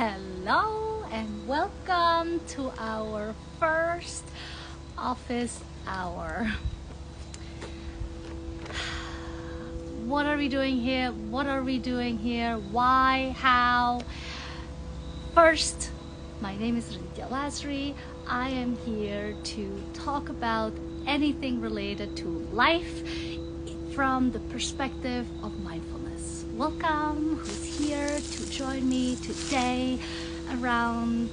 Hello and welcome to our first office hour. What are we doing here? What are we doing here? Why? How? First, my name is Ridya Lasri. I am here to talk about anything related to life from the perspective of mindfulness. Welcome, who's here to join me today around,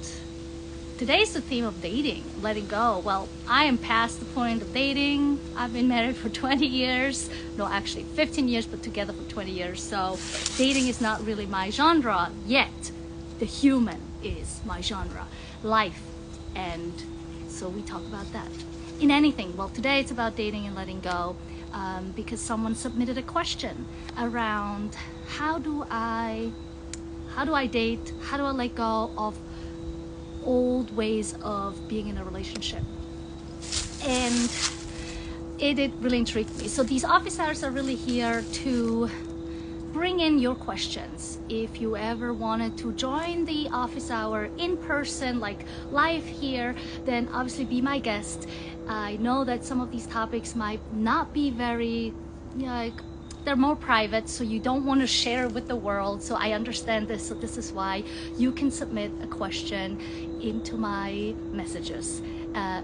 today's the theme of dating, letting go. Well, I am past the point of dating. I've been married for 20 years. No, actually 15 years, but together for 20 years. So dating is not really my genre yet. The human is my genre, life. And so we talk about that in anything. Well, today it's about dating and letting go. Because someone submitted a question around how do I date, how do I let go of old ways of being in a relationship, and it really intrigued me. So these office hours are really here to bring in your questions. If you ever wanted to join the office hour in person, like live here, then obviously be my guest. I know that some of these topics might not be very, they're more private, so you don't want to share with the world. So I understand this. So this is why you can submit a question into my messages,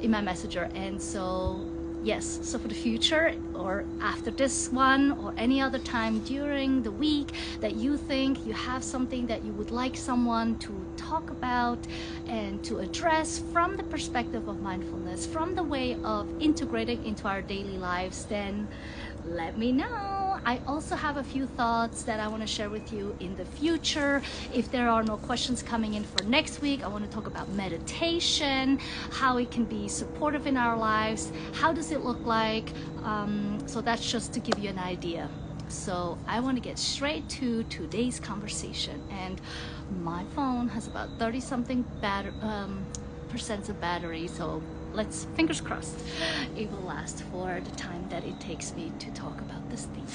in my messenger. And so yes, so for the future or after this one or any other time during the week that you think you have something that you would like someone to talk about and to address from the perspective of mindfulness, from the way of integrating into our daily lives, then let me know. I also have a few thoughts that I want to share with you in the future. If there are no questions coming in for next week, I want to talk about meditation, how it can be supportive in our lives, how does it look like. So that's just to give you an idea. So I want to get straight to today's conversation, and my phone has about 30 something percent of battery, so let's, fingers crossed, it will last for the time that it takes me to talk about this theme.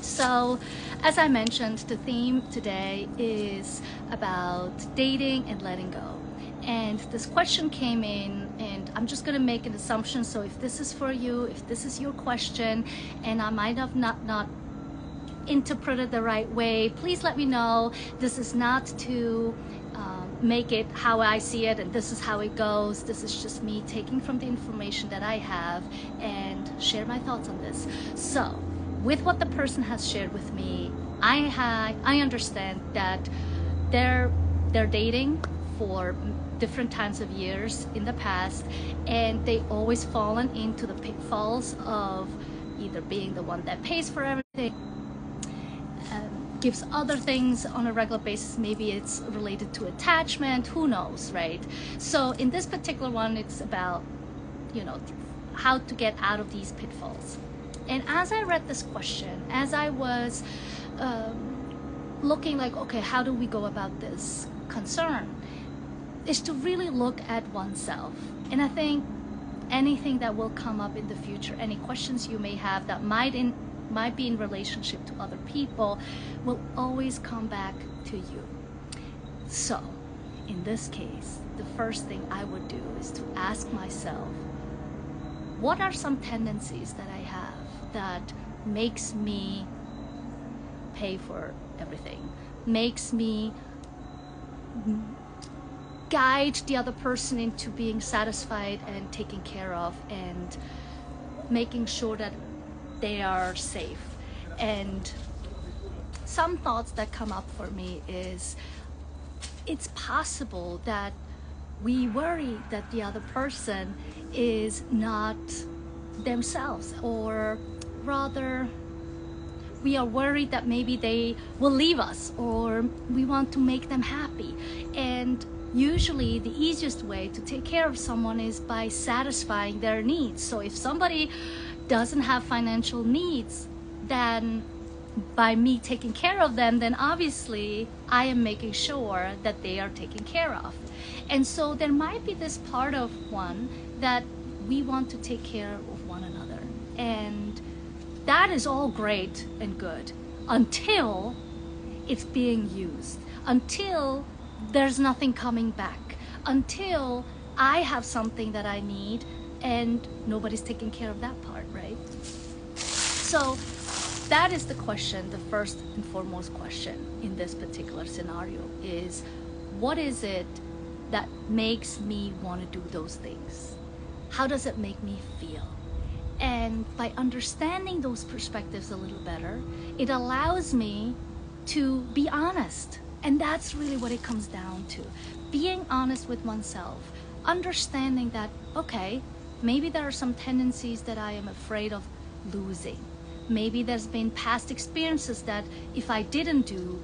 So as I mentioned, the theme today is about dating and letting go. And this question came in, and I'm just going to make an assumption. So if this is for you, if this is your question, and I might have not interpreted the right way, please let me know. This is not to make it how I see it and this is how it goes. This is just me taking from the information that I have and share my thoughts on this. So with what the person has shared with me, I understand that they're dating for different times of years in the past, and they always fallen into the pitfalls of either being the one that pays for everything, gives other things on a regular basis. Maybe it's related to attachment, who knows, right? So in this particular one, it's about, how to get out of these pitfalls. And as I read this question, as I was looking like, okay, how do we go about this concern, is to really look at oneself. And I think anything that will come up in the future, any questions you may have that might be in relationship to other people, will always come back to you. So in this case, the first thing I would do is to ask myself, what are some tendencies that I have that makes me pay for everything, makes me guide the other person into being satisfied and taken care of and making sure that they are safe. And some thoughts that come up for me is, it's possible that we worry that the other person is not themselves, or rather we are worried that maybe they will leave us, or we want to make them happy. And usually the easiest way to take care of someone is by satisfying their needs. So if somebody doesn't have financial needs, then by me taking care of them, then obviously I am making sure that they are taken care of. And so there might be this part of one that we want to take care of one another. And that is all great and good until it's being used until there's nothing coming back, until I have something that I need and nobody's taking care of that part, right? So that is the question, the first and foremost question in this particular scenario is, what is it that makes me want to do those things? How does it make me feel? And by understanding those perspectives a little better, it allows me to be honest. And that's really what it comes down to. Being honest with oneself, understanding that, okay, maybe there are some tendencies that I am afraid of losing. Maybe there's been past experiences that if I didn't do,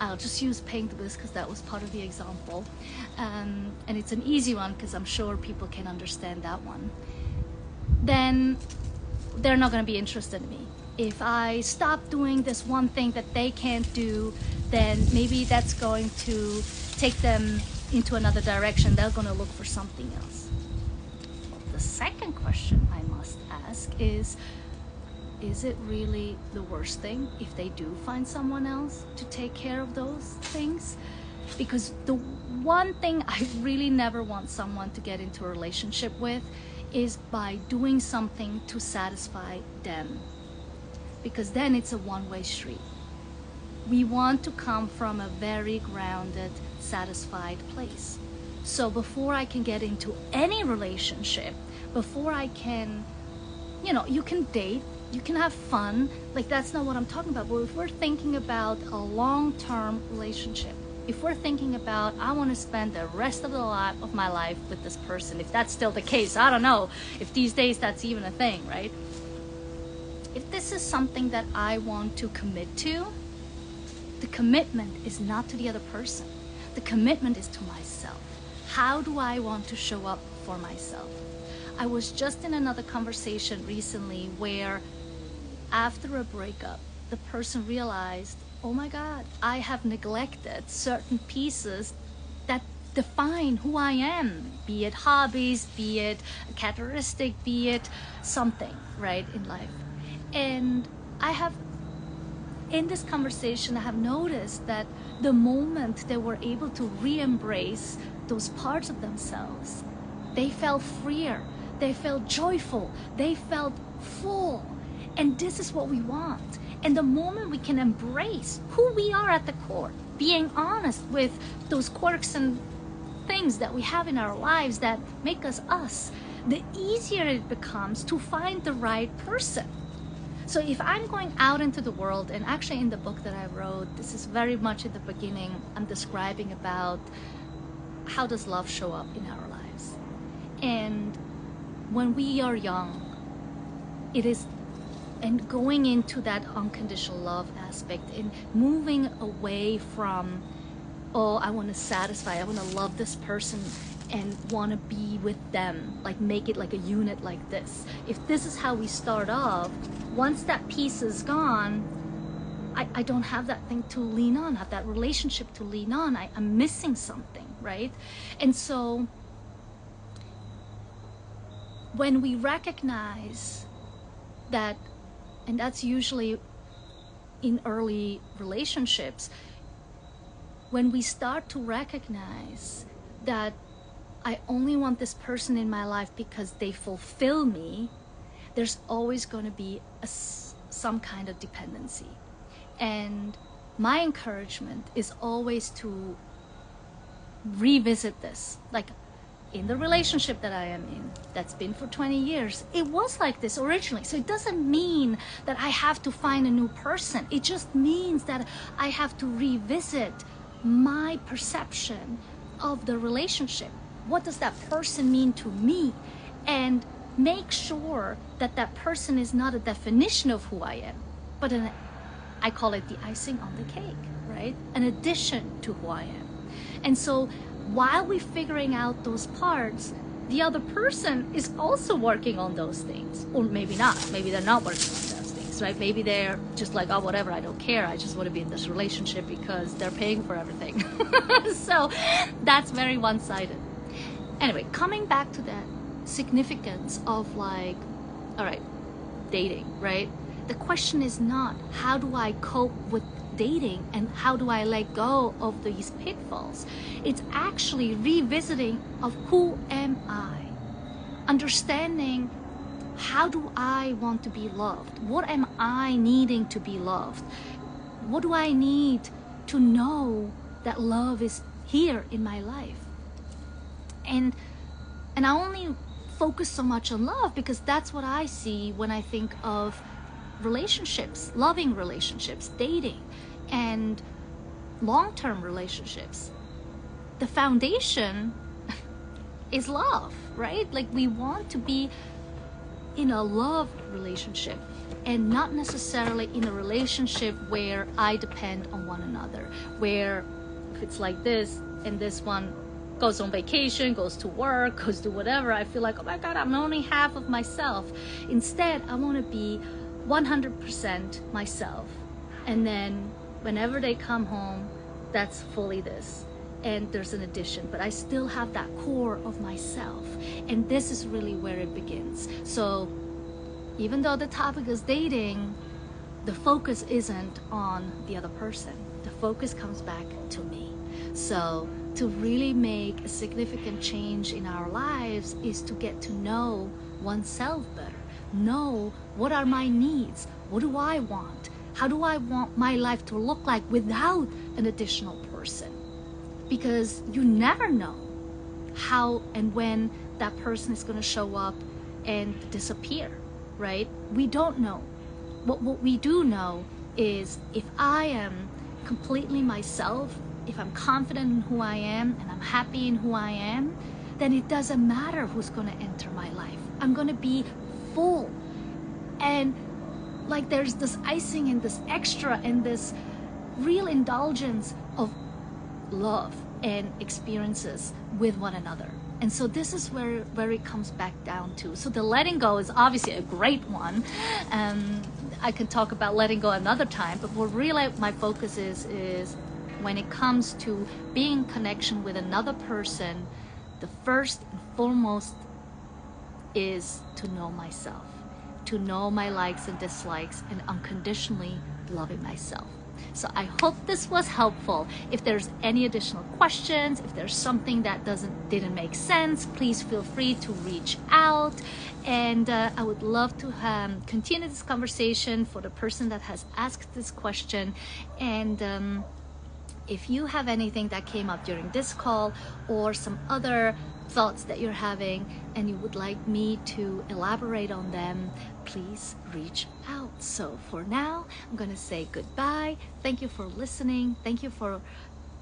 I'll just use paying the bills because that was part of the example. And it's an easy one because I'm sure people can understand that one. Then they're not going to be interested in me. If I stop doing this one thing that they can't do, then maybe that's going to take them into another direction. They're going to look for something else. The second question I must ask is it really the worst thing if they do find someone else to take care of those things? Because the one thing I really never want someone to get into a relationship with is by doing something to satisfy them. Because then it's a one-way street. We want to come from a very grounded, satisfied place. So before I can get into any relationship, before I can, you can date, you can have fun, like that's not what I'm talking about. But if we're thinking about a long-term relationship, if we're thinking about, I want to spend the rest of my life with this person, if that's still the case, I don't know if these days that's even a thing, right? If this is something that I want to commit to, the commitment is not to the other person. The commitment is to myself. How do I want to show up for myself? I was just in another conversation recently where after a breakup, the person realized, oh my God, I have neglected certain pieces that define who I am, be it hobbies, be it a characteristic, be it something, right, in life. And in this conversation, I have noticed that the moment they were able to re-embrace those parts of themselves, they felt freer, they felt joyful, they felt full. And this is what we want. And the moment we can embrace who we are at the core, being honest with those quirks and things that we have in our lives that make us us, the easier it becomes to find the right person. So if I'm going out into the world, and actually in the book that I wrote, this is very much in the beginning, I'm describing about how does love show up in our lives. And when we are young, it is, and going into that unconditional love aspect and moving away from, oh, I want to satisfy, I want to love this person and want to be with them, like make it like a unit like this. If this is how we start off, once that piece is gone, I don't have that thing to lean on, have that relationship to lean on. I'm missing something, right? And so when we recognize that, and that's usually in early relationships, when we start to recognize that I only want this person in my life because they fulfill me, there's always going to be some kind of dependency. And my encouragement is always to revisit this. Like in the relationship that I am in, that's been for 20 years, it was like this originally. So it doesn't mean that I have to find a new person. It just means that I have to revisit my perception of the relationship. What does that person mean to me? And make sure that that person is not a definition of who I am, but I call it the icing on the cake, right? An addition to who I am. And so while we're figuring out those parts, the other person is also working on those things. Or maybe not. Maybe they're not working on those things, right? Maybe they're just like, oh, whatever, I don't care. I just want to be in this relationship because they're paying for everything. So that's very one-sided. Anyway, coming back to that significance of like, all right, dating, right? The question is not, how do I cope with dating and how do I let go of these pitfalls. It's actually revisiting of who am I, understanding how do I want to be loved, what am I needing to be loved, what do I need to know that love is here in my life. And I only focus so much on love because that's what I see when I think of relationships, loving relationships, dating, and long-term relationships. The foundation is love, right? Like, we want to be in a love relationship and not necessarily in a relationship where I depend on one another, where if it's like this and this one goes on vacation, goes to work, goes to whatever, I feel like, oh my God, I'm only half of myself. Instead, I want to be 100% myself. And then whenever they come home, that's fully this. And there's an addition, but I still have that core of myself. And this is really where it begins. So even though the topic is dating, the focus isn't on the other person. The focus comes back to me. So to really make a significant change in our lives is to get to know oneself better. Know what are my needs? What do I want? How do I want my life to look like without an additional person? Because you never know how and when that person is going to show up and disappear, right? We don't know. What we do know is if I am completely myself, if I'm confident in who I am and I'm happy in who I am, then it doesn't matter who's going to enter my life. I'm going to be full. And like there's this icing and this extra and this real indulgence of love and experiences with one another. And so this is where it comes back down to. So the letting go is obviously a great one. I could talk about letting go another time, but what really my focus is when it comes to being in connection with another person, the first and foremost is to know myself, to know my likes and dislikes, and unconditionally loving myself. So I hope this was helpful. If there's any additional questions, if there's something that didn't make sense, please feel free to reach out. And I would love to continue this conversation for the person that has asked this question. And if you have anything that came up during this call or some other thoughts that you're having and you would like me to elaborate on them, please reach out. So for now, I'm going to say goodbye. Thank you for listening. Thank you for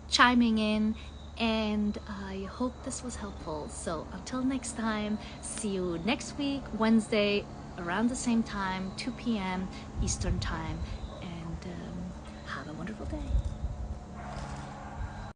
chiming in. And I hope this was helpful. So until next time, see you next week, Wednesday, around the same time, 2 p.m. Eastern Time. And have a wonderful day.